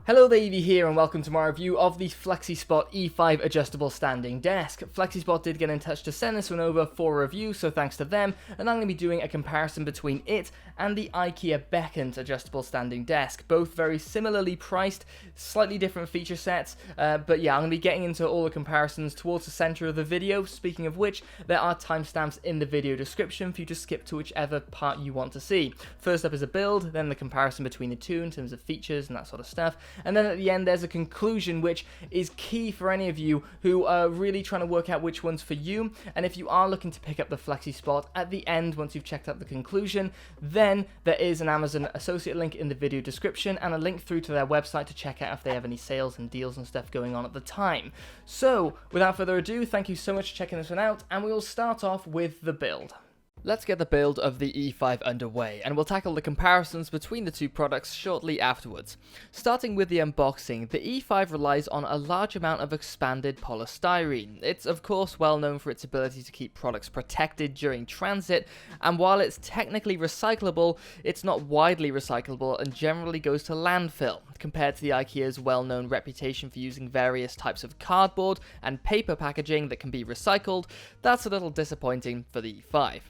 Hello there, Evie here, and welcome to my review of the FlexiSpot E5 adjustable standing desk. FlexiSpot did get in touch to send this one over for a review, so thanks to them, and I'm going to be doing a comparison between it and the IKEA BEKANT adjustable standing desk. Both very similarly priced, slightly different feature sets, but yeah, I'm going to be getting into all the comparisons towards the center of the video. Speaking of which, there are timestamps in the video description for you to skip to whichever part you want to see. First up is a build, then the comparison between the two in terms of features and that sort of stuff. And then at the end, there's a conclusion, which is key for any of you who are really trying to work out which one's for you. And if you are looking to pick up the FlexiSpot, at the end, once you've checked out the conclusion, then there is an Amazon associate link in the video description and a link through to their website to check out if they have any sales and deals and stuff going on at the time. So, without further ado, thank you so much for checking this one out, and we will start off with the build. Let's get the build of the E5 underway, and we'll tackle the comparisons between the two products shortly afterwards. Starting with the unboxing, the E5 relies on a large amount of expanded polystyrene. It's of course well known for its ability to keep products protected during transit, and while it's technically recyclable, it's not widely recyclable and generally goes to landfill, compared to the IKEA's well-known reputation for using various types of cardboard and paper packaging that can be recycled. That's a little disappointing for the E5.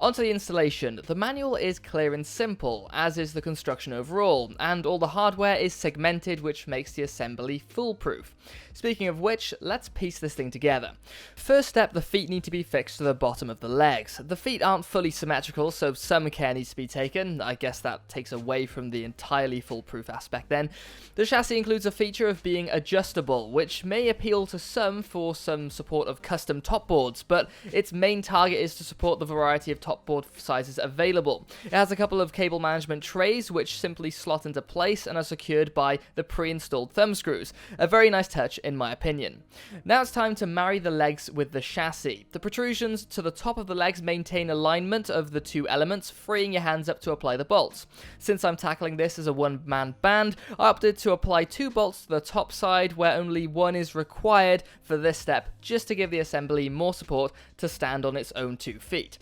Onto the installation. The manual is clear and simple, as is the construction overall, and all the hardware is segmented, which makes the assembly foolproof. Speaking of which, let's piece this thing together. First step, the feet need to be fixed to the bottom of the legs. The feet aren't fully symmetrical, so some care needs to be taken. I guess that takes away from the entirely foolproof aspect then. The chassis includes a feature of being adjustable, which may appeal to some for some support of custom top boards, but its main target is to support the variety of top board sizes available. It has a couple of cable management trays which simply slot into place and are secured by the pre-installed thumb screws. A very nice touch in my opinion. Now it's time to marry the legs with the chassis. The protrusions to the top of the legs maintain alignment of the two elements, freeing your hands up to apply the bolts. Since I'm tackling this as a one-man band, I opted to apply two bolts to the top side where only one is required for this step, just to give the assembly more support to stand on its own 2 feet.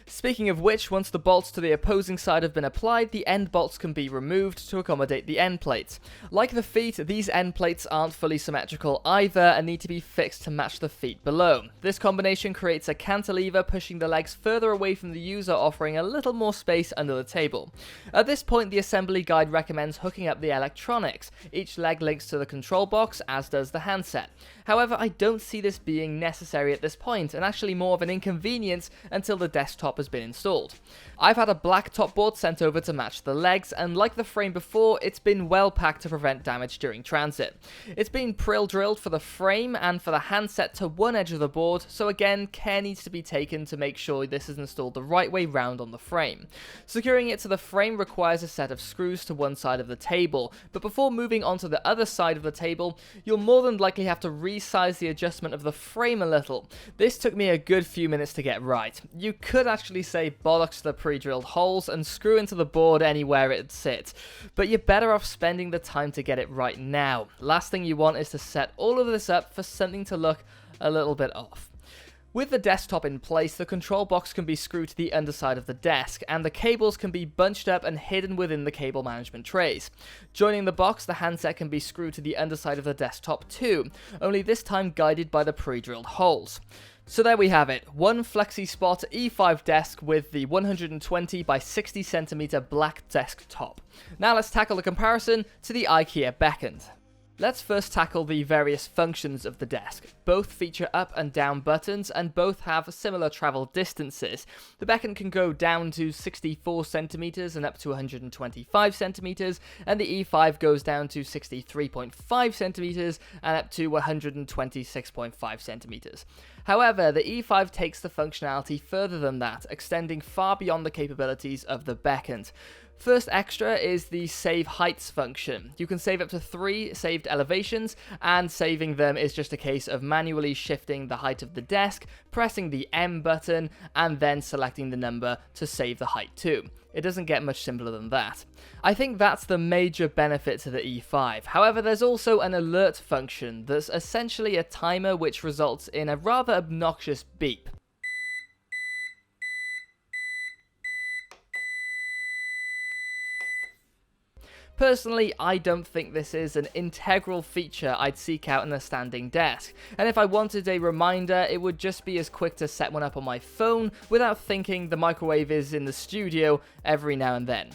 Speaking of which, once the bolts to the opposing side have been applied, the end bolts can be removed to accommodate the end plates. Like the feet, these end plates aren't fully symmetrical either and need to be fixed to match the feet below. This combination creates a cantilever, pushing the legs further away from the user, offering a little more space under the table. At this point, the assembly guide recommends hooking up the electronics. Each leg links to the control box, as does the handset. However, I don't see this being necessary at this point, and actually more of an inconvenience until the desktop has been installed. I've had a black top board sent over to match the legs, and like the frame before, it's been well packed to prevent damage during transit. It's been prill drilled for the frame and for the handset to one edge of the board, so again, care needs to be taken to make sure this is installed the right way round on the frame. Securing it to the frame requires a set of screws to one side of the table, but before moving on to the other side of the table, you'll more than likely have to resize the adjustment of the frame a little. This took me a good few minutes to get right. You could actually say bollocks to the pre-drilled holes and screw into the board anywhere it sits, but you're better off spending the time to get it right now. Last thing you want is to set all of this up for something to look a little bit off. With the desktop in place, the control box can be screwed to the underside of the desk, and the cables can be bunched up and hidden within the cable management trays. Joining the box, the handset can be screwed to the underside of the desktop too, only this time guided by the pre-drilled holes. So there we have it, one FlexiSpot E5 desk with the 120 by 60 centimeter black desktop. Now let's tackle the comparison to the IKEA BEKANT. Let's first tackle the various functions of the desk. Both feature up and down buttons, and both have similar travel distances. The BEKANT can go down to 64 centimeters and up to 125 centimeters, and the E5 goes down to 63.5 centimeters and up to 126.5 centimeters. However, the E5 takes the functionality further than that, extending far beyond the capabilities of the BEKANT. First extra is the save heights function. You can save up to 3 saved elevations, and saving them is just a case of manually shifting the height of the desk, pressing the M button, and then selecting the number to save the height too. It doesn't get much simpler than that. I think that's the major benefit to the E5. However, there's also an alert function that's essentially a timer which results in a rather obnoxious beep. Personally, I don't think this is an integral feature I'd seek out in a standing desk, and if I wanted a reminder, it would just be as quick to set one up on my phone without thinking the microwave is in the studio every now and then.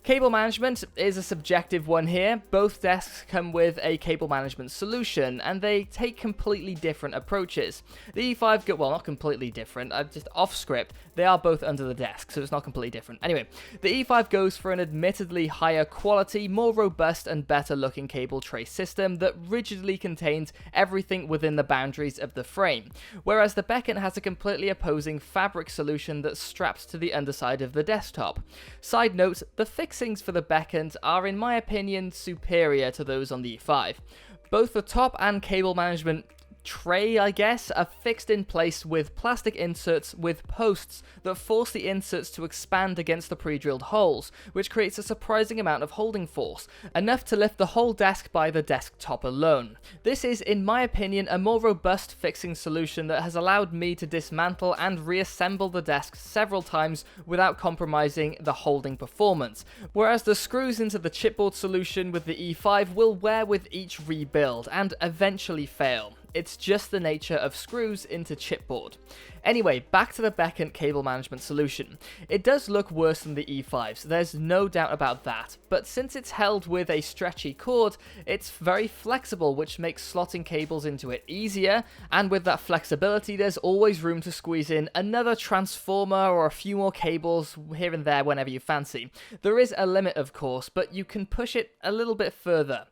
Cable management is a subjective one here. Both desks come with a cable management solution, and they take completely different approaches. The E5 well, not completely different, just off script. They are both under the desk, so it's not completely different. Anyway, the E5 goes for an admittedly higher quality, more robust and better looking cable tray system that rigidly contains everything within the boundaries of the frame, whereas the Bekant has a completely opposing fabric solution that straps to the underside of the desktop. Side note, the fixings for the Bekant are in my opinion superior to those on the E5. Both the top and cable management tray, I guess, are fixed in place with plastic inserts with posts that force the inserts to expand against the pre-drilled holes, which creates a surprising amount of holding force, enough to lift the whole desk by the desktop alone. This is, in my opinion, a more robust fixing solution that has allowed me to dismantle and reassemble the desk several times without compromising the holding performance, whereas the screws into the chipboard solution with the E5 will wear with each rebuild and eventually fail. It's just the nature of screws into chipboard. Anyway, back to the Bekant cable management solution. It does look worse than the E5s, there's no doubt about that, but since it's held with a stretchy cord, it's very flexible, which makes slotting cables into it easier, and with that flexibility there's always room to squeeze in another transformer or a few more cables here and there whenever you fancy. There is a limit of course, but you can push it a little bit further.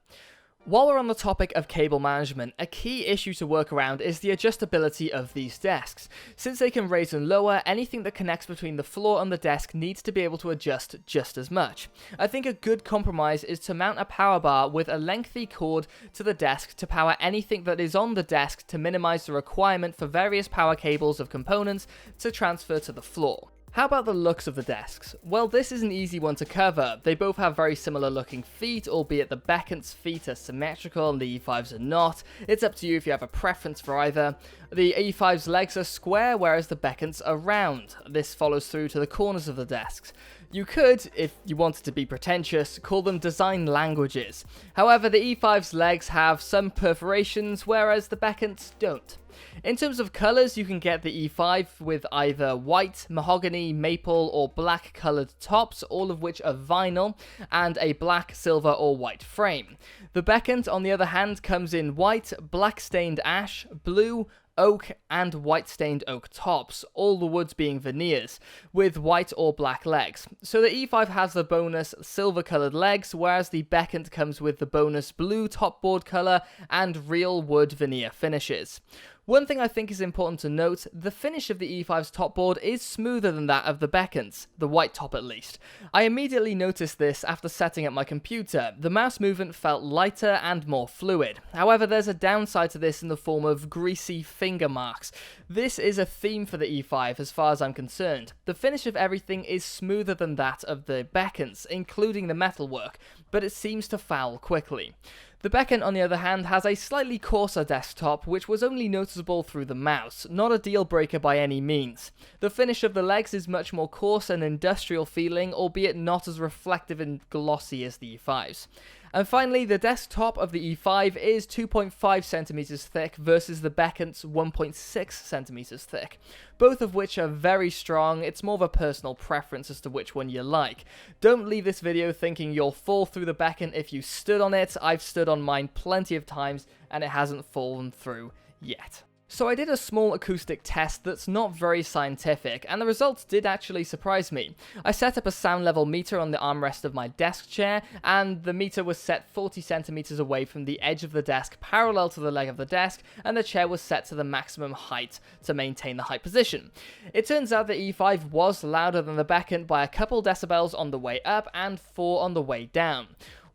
While we're on the topic of cable management, a key issue to work around is the adjustability of these desks. Since they can raise and lower, anything that connects between the floor and the desk needs to be able to adjust just as much. I think a good compromise is to mount a power bar with a lengthy cord to the desk to power anything that is on the desk to minimize the requirement for various power cables of components to transfer to the floor. How about the looks of the desks? Well, this is an easy one to cover. They both have very similar looking feet, albeit the Bekant's feet are symmetrical and the E5's are not. It's up to you if you have a preference for either. The E5's legs are square, whereas the Bekant's are round. This follows through to the corners of the desks. You could, if you wanted to be pretentious, call them design languages. However, the E5's legs have some perforations, whereas the Bekant's don't. In terms of colours, you can get the E5 with either white, mahogany, maple or black coloured tops, all of which are vinyl, and a black, silver or white frame. The Bekant, on the other hand, comes in white, black stained ash, blue, oak and white stained oak tops, all the woods being veneers, with white or black legs. So the E5 has the bonus silver coloured legs, whereas the Bekant comes with the bonus blue topboard colour and real wood veneer finishes. One thing I think is important to note, the finish of the E5's topboard is smoother than that of the Bekant's, the white top at least. I immediately noticed this after setting up my computer. The mouse movement felt lighter and more fluid. However, there's a downside to this in the form of greasy finger marks. This is a theme for the E5 as far as I'm concerned. The finish of everything is smoother than that of the Bekant's, including the metalwork, but it seems to foul quickly. The Bekant, on the other hand, has a slightly coarser desktop, which was only noticeable through the mouse, not a deal breaker by any means. The finish of the legs is much more coarse and industrial feeling, albeit not as reflective and glossy as the E5's. And finally, the desktop of the E5 is 2.5 centimeters thick versus the Bekant's 1.6 centimeters thick, both of which are very strong. It's more of a personal preference as to which one you like. Don't leave this video thinking you'll fall through the Bekant if you stood on it. I've stood on mine plenty of times and it hasn't fallen through yet. So I did a small acoustic test that's not very scientific, and the results did actually surprise me. I set up a sound level meter on the armrest of my desk chair, and the meter was set 40 centimeters away from the edge of the desk, parallel to the leg of the desk, and the chair was set to the maximum height to maintain the height position. It turns out the E5 was louder than the Bekant by a couple decibels on the way up and 4 on the way down.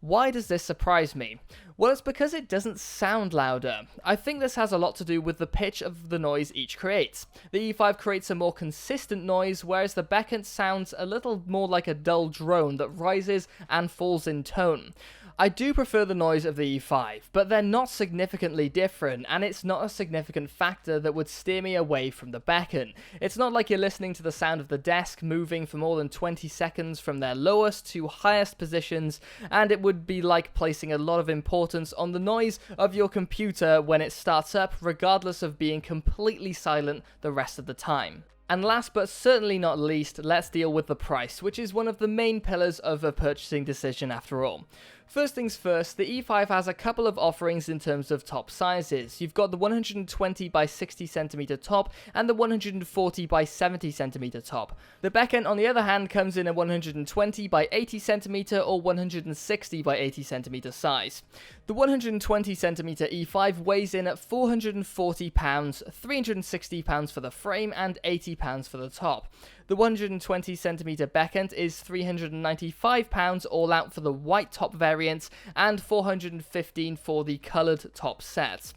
Why does this surprise me? Well, it's because it doesn't sound louder. I think this has a lot to do with the pitch of the noise each creates. The E5 creates a more consistent noise, whereas the Bekant sounds a little more like a dull drone that rises and falls in tone. I do prefer the noise of the E5, but they're not significantly different, and it's not a significant factor that would steer me away from the Bekant. It's not like you're listening to the sound of the desk moving for more than 20 seconds from their lowest to highest positions, and it would be like placing a lot of importance on the noise of your computer when it starts up, regardless of being completely silent the rest of the time. And last but certainly not least, let's deal with the price, which is one of the main pillars of a purchasing decision after all. First things first, the E5 has a couple of offerings in terms of top sizes. You've got the 120 by 60 cm top and the 140 by 70 cm top. The Bekant, on the other hand, comes in a 120 by 80 cm or 160 by 80 cm size. The 120 cm E5 weighs in at 440 pounds, 360 pounds for the frame and 80 pounds for the top. The 120 cm Bekant is 395 pounds all out for the white top variant and 415 for the coloured top set.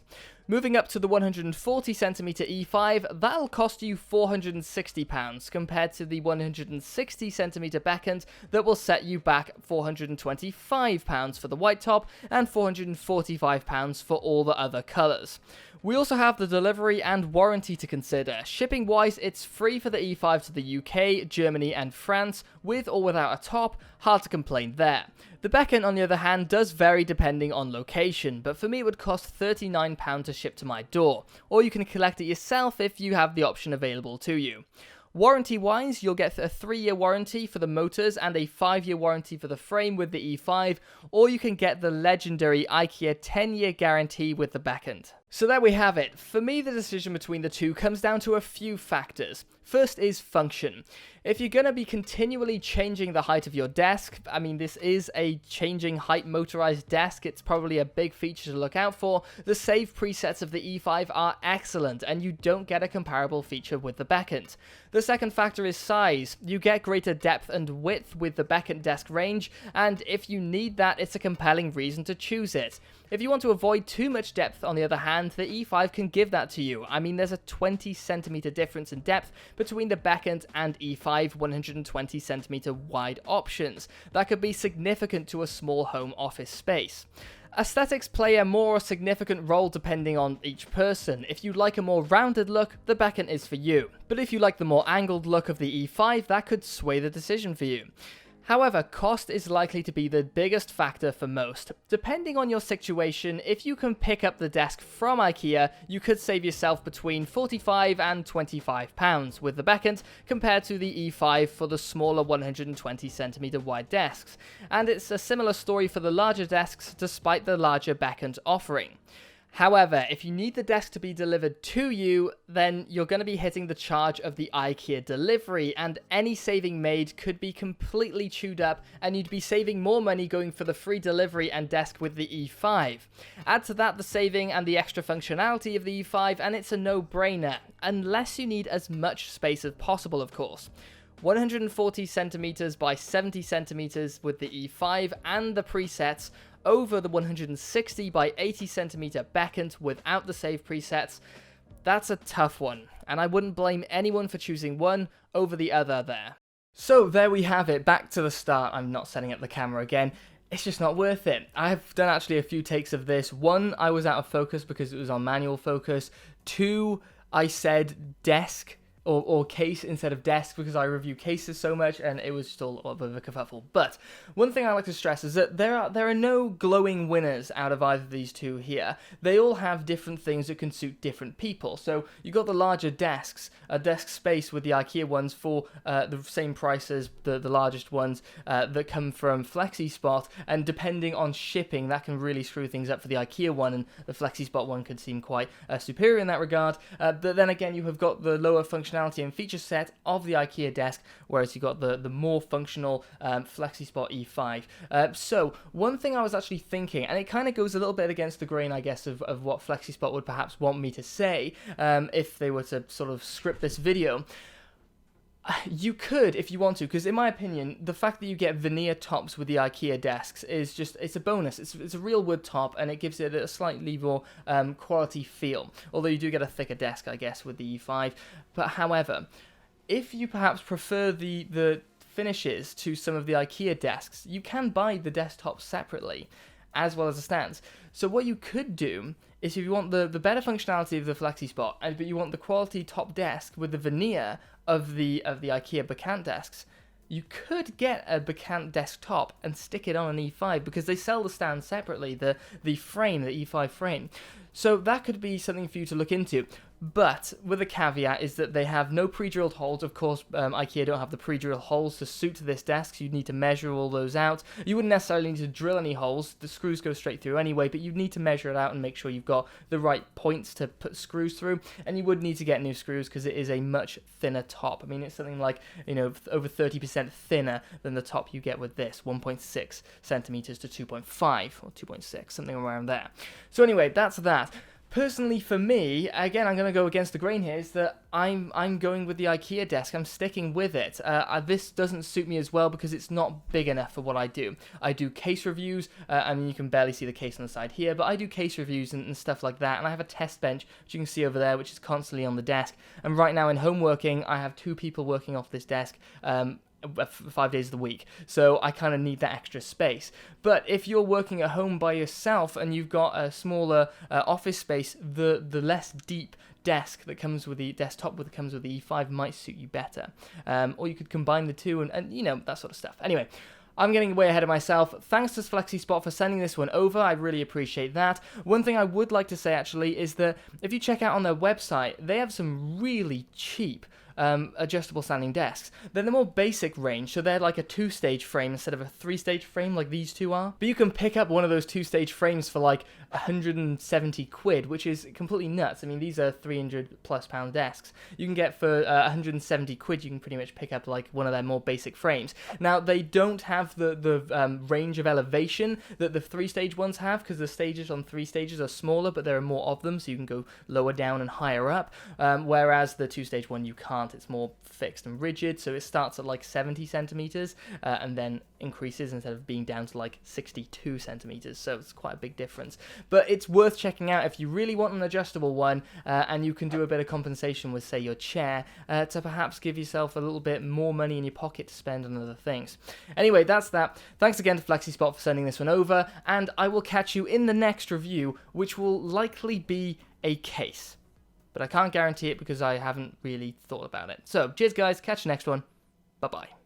Moving up to the 140 cm E5, that'll cost you £460 compared to the 160 cm Bekant that will set you back £425 for the white top and £445 for all the other colours. We also have the delivery and warranty to consider. Shipping wise, it's free for the E5 to the UK, Germany and France, with or without a top, hard to complain there. The Bekant, on the other hand, does vary depending on location, but for me it would cost £39 to ship to my door, or you can collect it yourself if you have the option available to you. Warranty-wise, you'll get a 3-year warranty for the motors and a 5-year warranty for the frame with the E5, or you can get the legendary IKEA 10-year guarantee with the Bekant. So there we have it. For me, the decision between the two comes down to a few factors. First is function. If you're going to be continually changing the height of your desk, I mean, this is a changing height motorized desk, it's probably a big feature to look out for. The save presets of the E5 are excellent, and you don't get a comparable feature with the Bekant. The second factor is size. You get greater depth and width with the Bekant desk range, and if you need that, it's a compelling reason to choose it. If you want to avoid too much depth, on the other hand, the E5 can give that to you. I mean, there's a 20 centimeter difference in depth between the Bekant and E5 120 centimeter wide options. That could be significant to a small home office space. Aesthetics play a more significant role depending on each person. If you like a more rounded look, the Bekant is for you. But if you like the more angled look of the E5, that could sway the decision for you. However, cost is likely to be the biggest factor for most. Depending on your situation, if you can pick up the desk from IKEA, you could save yourself between £45 and £25 with the Bekant compared to the E5 for the smaller 120cm wide desks. And it's a similar story for the larger desks despite the larger Bekant offering. However, if you need the desk to be delivered to you, then you're going to be hitting the charge of the IKEA delivery, and any saving made could be completely chewed up, and you'd be saving more money going for the free delivery and desk with the E5. Add to that the saving and the extra functionality of the E5, and it's a no-brainer, unless you need as much space as possible, of course. 140 centimeters by 70 centimeters with the E5 and the presets over the 160 by 80 centimeter Bekant without the save presets. That's a tough one, and I wouldn't blame anyone for choosing one over the other there. So there we have it, back to the start. I'm not setting up the camera again. It's just not worth it. I've done actually a few takes of this. 1, I was out of focus because it was on manual focus. 2, I said desk or case instead of desk because I review cases so much, and it was just all a bit of a kerfuffle. But one thing I like to stress is that there are no glowing winners out of either of these two here. They all have different things that can suit different people. So you got the larger desks, a desk space with the IKEA ones for the same price as the largest ones that come from FlexiSpot, and depending on shipping, that can really screw things up for the IKEA one, and the FlexiSpot one could seem quite superior in that regard. But then again, you have got the lower functionality and feature set of the IKEA desk, whereas you got the more functional FlexiSpot E5. So one thing I was actually thinking, and it kind of goes a little bit against the grain, I guess, of what FlexiSpot would perhaps want me to say if they were to sort of script this video. You could, if you want to, because in my opinion, the fact that you get veneer tops with the IKEA desks is just, it's a bonus. It's a real wood top, and it gives it a slightly more quality feel. Although you do get a thicker desk, I guess, with the E5. But however, if you perhaps prefer the finishes to some of the IKEA desks, you can buy the desktops separately, as well as the stands. So what you could do is, if you want the better functionality of the FlexiSpot, but you want the quality top desk with the veneer of the IKEA Bekant desks, you could get a Bekant desktop and stick it on an E5, because they sell the stand separately, the frame, the E5 frame. So that could be something for you to look into. But with a caveat is that they have no pre-drilled holes. Of course, IKEA don't have the pre-drilled holes to suit to this desk, so you'd need to measure all those out. You wouldn't necessarily need to drill any holes. The screws go straight through anyway, but you'd need to measure it out and make sure you've got the right points to put screws through. And you would need to get new screws, because it is a much thinner top. I mean, it's something like, over 30% thinner than the top you get with this, 1.6 centimeters to 2.5 or 2.6, something around there. So anyway, that's that. Personally, for me, again, I'm going to go against the grain here, is that I'm going with the IKEA desk. I'm sticking with it. This doesn't suit me as well because it's not big enough for what I do. I do case reviews. I mean, you can barely see the case on the side here, but I do case reviews and stuff like that, and I have a test bench, which you can see over there, which is constantly on the desk. And right now in home working, I have 2 people working off this desk, 5 days of the week, so I kind of need that extra space. But if you're working at home by yourself and you've got a smaller office space, the less deep desk that comes with the desktop that comes with the E5 might suit you better. Or you could combine the two and that sort of stuff. Anyway, I'm getting way ahead of myself. Thanks to FlexiSpot for sending this one over. I really appreciate that. One thing I would like to say actually is that if you check out on their website, they have some really cheap adjustable standing desks. They're the more basic range, so they're like a 2-stage frame instead of a 3-stage frame like these two are. But you can pick up one of those 2-stage frames for like 170 quid, which is completely nuts. I mean, these are 300 plus pound desks. You can get for 170 quid, you can pretty much pick up like one of their more basic frames. Now, they don't have the range of elevation that the 3-stage ones have, because the stages on 3 stages are smaller, but there are more of them, so you can go lower down and higher up, whereas the 2-stage one you can't. It's more fixed and rigid, so it starts at like 70 centimeters and then increases instead of being down to like 62 centimeters, so it's quite a big difference. But it's worth checking out if you really want an adjustable one, and you can do a bit of compensation with, say, your chair, to perhaps give yourself a little bit more money in your pocket to spend on other things. Anyway, that's that. Thanks again to FlexiSpot for sending this one over, and I will catch you in the next review, which will likely be a case. But I can't guarantee it because I haven't really thought about it. So, cheers guys, catch you next one. Bye-bye.